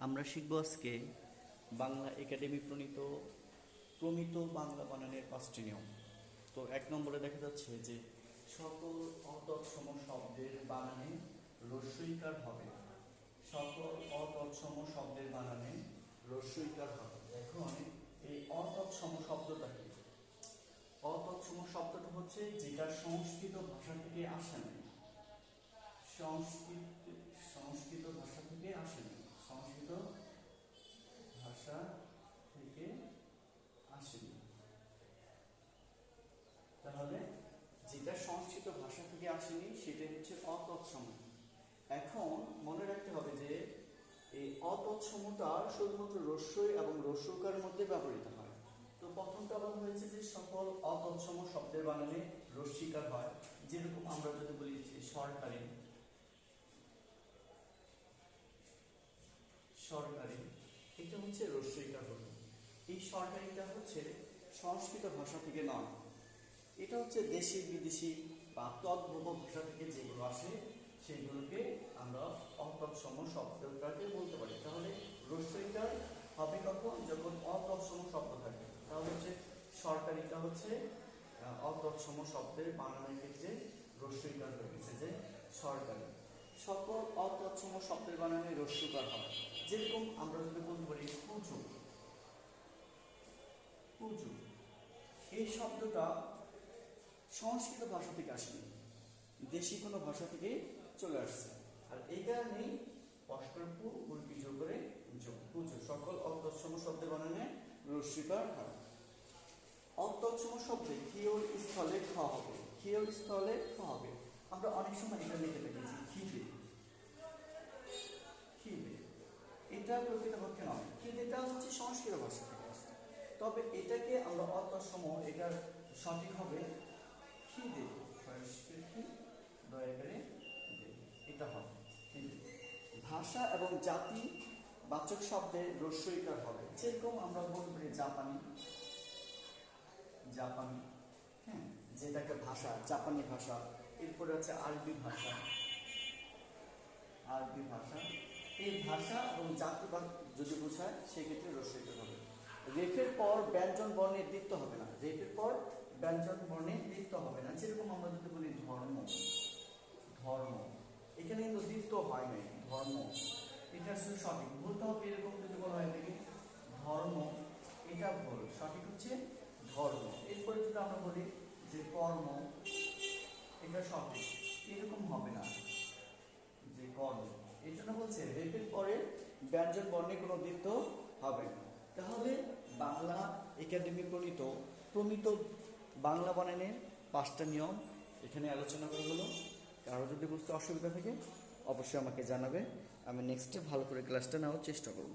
আমরা শিখব আজকে বাংলা একাডেমি প্রমিত বাংলা বানানের 5টি নিয়ম। তো 1 নম্বরে দেখা যাচ্ছে যে সকল অতৎসম শব্দের বানানে রস্বইকার হবে। সকল অতৎসম শব্দের বানানে রস্বইকার হবে। এখন এই অতৎসম শব্দটা কি? অতৎসম শব্দটা হচ্ছে যেটা সংস্কৃত ভাষা থেকে আসে না। সংস্কৃত ভাষা থেকে আসেনি। সংস্কৃত ভাষা থেকে আসেনি। তাহলে যেটা সংস্কৃত ভাষা থেকে আসেনি সেটা হচ্ছে অতৎসম। এখন মনে রাখতে হবে যে এই অতৎসমটা শুধুমাত্র রস্বই এবং রস্যকার মধ্যে ব্যবহৃত হয়। তো প্রথমটা বলা হয়েছে যে সকল অতৎসম শব্দের বানানে রস্যিকার হয়। যেরকম আমরা যদি বলি যে সরকারি, সরকারি, এটা হচ্ছে রস্যইকার হলো। এই সরকারিটা হচ্ছে সংস্কৃত ভাষা থেকে নয়, এটা হচ্ছে দেশি বিদেশি বা তদ্ভব ভাষা থেকে যেগুলো আসে সেগুলোকে আমরা অতৎসম শব্দটাকে বলতে পারি। তাহলে রস্যইকার হবে কখন? যখন অতৎসম শব্দ থাকে। তাহলে হচ্ছে সরকারিটা হচ্ছে অতৎসম শব্দের বানানের ক্ষেত্রে রস্যইকার হয়ে গেছে যে সরকারি। সকল অতৎসম শব্দের বানানে রস্যইকার হয়। যেরকম আমরা যদি বলতে পারি পুজো, পুজো এই শব্দটা সংস্কৃত ভাষা থেকে আসেনি, দেশি কোনো ভাষা থেকে চলে আসছে। আর এই কারণেই পু উল্পি যোগ করে পুজো। সকল অতৎসম শব্দের বানানে রস্যইকার হয়। অতৎসম শব্দে ক্ষীয়র স্থলে খ হবে। ক্ষীয়র স্থলে খ হবে। আমরা অনেক সময় এটা লিখে দেখেছি খিদে, খিদে। এটা প্রকৃতপক্ষে নয়, খিদেটা হচ্ছে সংস্কৃত ভাষা থেকে আসে। তবে এটাকে আমরা অতৎসম, এটার সঠিক হবে খিদে, দয়া করে এটা হবে খিদে। ভাষা এবং জাতি বাচক শব্দে রস্যইকার হবে। যেরকম আমরা বলতে পারি জাপানি, জাপানি, হ্যাঁ, যেটাকে ভাষা, জাপানি ভাষা। এরপরে আছে আরবি ভাষা, আরবি ভাষা। এই ভাষা এবং জাতি যদি বোঝায় সেক্ষেত্রে রস্যইকার হবে। রেফের পর ব্যঞ্জন বর্ণের দ্বিত্ব হবে না। রেফের পর ব্যঞ্জন বর্ণের দ্বিত্ব হবে না। যেরকম আমরা যদি বলি ধর্ম, ধর্ম, এখানে কিন্তু দ্বিত্ব হয় নাই, ধর্ম। এটা শুধু সঠিক, বলতে হবে এরকম যদি বলা হয় দেখি ধর্ম, এটা ভুল, সঠিক হচ্ছে ধর্ম। এরপরে যদি আমরা বলি যে কর্ম, এটা সঠিক, এরকম হবে না যে কর্ম। এই জন্য বলছে রেফের পরে ব্যঞ্জন বর্ণে কোনো দ্বিত্ব হবে না। তাহলে বাংলা একাডেমি প্রমিত বাংলা বানানের 5টা নিয়ম এখানে আলোচনা করা হলো। কারো যদি বুঝতে অসুবিধা থাকে অবশ্যই আমাকে জানাবে। আমি নেক্সটে ভালো করে ক্লাসটা নেওয়ার চেষ্টা করব।